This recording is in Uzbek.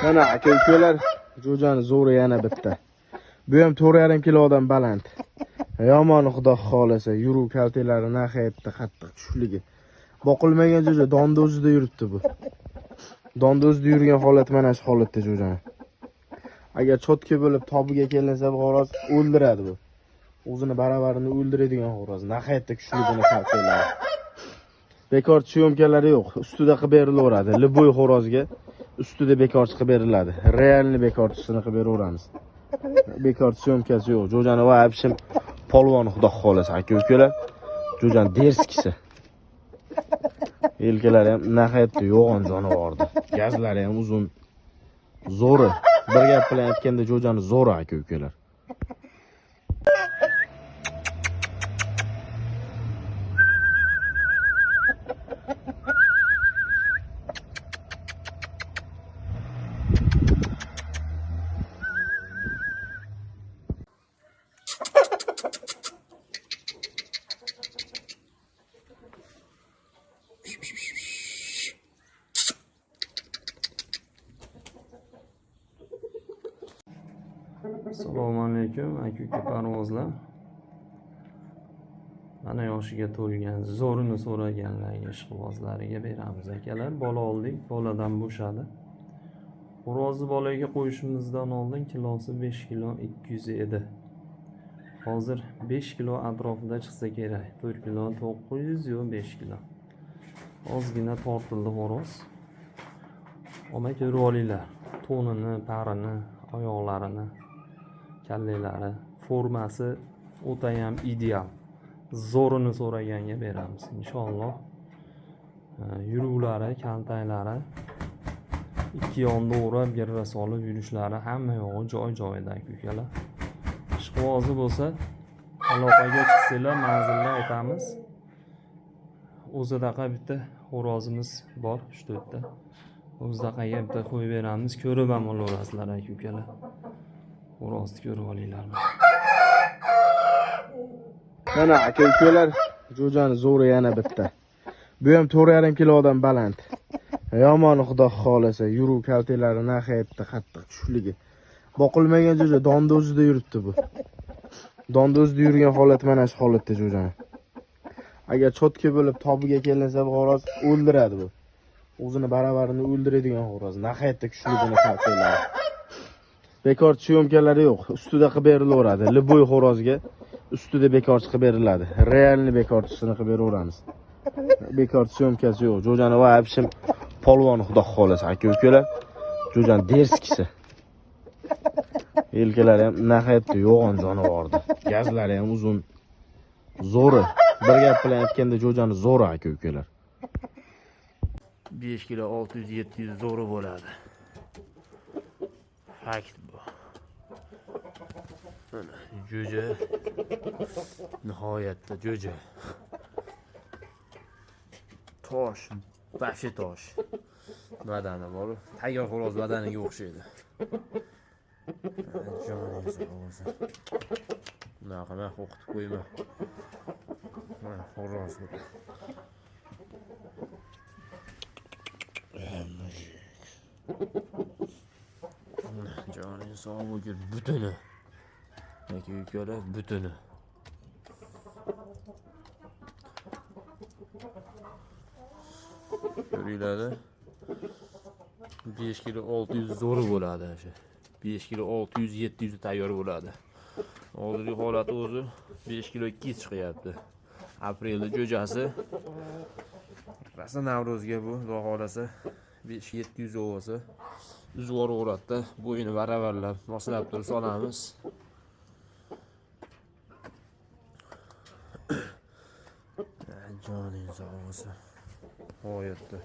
Mana aka-ukalar, jo'jani zo'ri yana bitta. Bu ham 4,5 kilodan baland. Yomoni xudo xolasa, yuruv kaltelari nahayatda qattiq tushligi. Boqilmagan jo'ja donda o'zida yuribdi bu. Donda o'zida yurgan holat mana shu holatda jo'jani. Agar chotka bo'lib tobiga kelinsa bu xo'roz o'ldiradi bu. O'zini baravarini o'ldiradigan xo'roz. Nahayatda kuchli buni kaltelari. Bekor syomkalari yo'q. Ustida qilib berilaveradi. Liboy xo'rozga ustida bekorchi qilib beriladi. Realni bekorchisini qilib beraveramiz. Bekor syomkasi yo'q. Jo'jani va abshim polvoni xudo xolasa aka-ukalar. Jo'jani derskisi. Yelkalari ham nahayatda yo'g'on jonivordi. Gazlari ham uzun. Zo'ri. Bir gap bilan aytganda jo'jani zo'ri aka-ukalar. Assalomu alaykum aka-uka parvozlar. Mana yoshiga to'lgan zo'rini so'raganlarga ishqibozlariga beramiz akalar. Bola oldik, boladan bo'shadi. Xo'rozni bolaga qo'yishimizdan oldin kilosi 5 kilo 200 edi. Hozir 5 kilo atrofida chiqsa kerak. 4 kilo 900 yo 5 kilo. Ozgina tortildi xo'roz. Ona ko'rib olinglar. To'nini, parini, oyoqlarini, kallalari, formasi o'ta ham ideal. Zo'rini so'raganga beramiz inshaalloh. Yuruvlari, kaltaklari, ikki yonda o'rab girra solib yurishlari hamma yog'i joy-joyida aka-ukalar. Ishqibozi bo'lsa, aloqaga chiqsanglar manzilni aytamiz. O'zidaqa bitta xo'rozimiz bor, 3-4 ta. O'zidaqaga bitta qo'yib beramiz, ko'rib ham olaverasizlar aka-ukalar. Xo'rozni ko'rib olinglar. Mana aka-ukalar, jo'jani zo'ri yana bitta. Bu ham 4,5 kilodan baland. Yomoni xudo xolasa, yuruv kaltelari nahayatda qattiq tushligi. Boqilmagan jo'ja donda o'zida yuribdi bu. Donda o'zida yurgan holat mana shu holatda jo'jani. Agar chotka bo'lib tobiga kelinsa bu xo'roz o'ldiradi bu. o'zini baravarini o'ldiradigan xo'roz. Nihoyatda kuchli buni kaltalar. Bekor syomkalari yo'q. Ustida qilib berilaveradi. Liboy xo'rozga ustida bekorchi qilib beriladi. Realni bekorchisini qilib beraveramiz. Bekor syomkasi yo'q. Jo'jani va abshim polvon xudo xolasa aka-ukalar. Jo'jan derskisi. Yelkalari ham nihoyatda yo'g'on jonivordi. Gazlari ham uzun. Zo'ri. Bir gap bilan aytganda Jo'jani zo'ri aka-ukalar. 5 kilo 600-700 zo'ri bo'ladi. Fakt bu. Mana jo'ja. Nihoyatda jo'ja. Tosh, bashi tosh. Badani bor. Tayyor xo'roz badaniga o'xshaydi. Joningiz o'zi. Bunaqa o'qitib qo'yma. Mana xo'roz bu. Joningiz sog' bo'lgan butuni. Aka-ukalar butuni. Ko'ringlar. 5 kilo 600 zo'ri bo'ladi o'sha. 5 kilo 600-700 tayyor bo'ladi. Hozirgi holati o'zi 5 kilo 200 chiqyapti. Aprelda jo'jasi. Rasa Navruzga bu, xudo xolasa 5-700 bo'lsa, uzvor o'ratda bo'yini baravarlab, moslab turib solamiz. Joningiz sog' bo'lsin. G'oyatda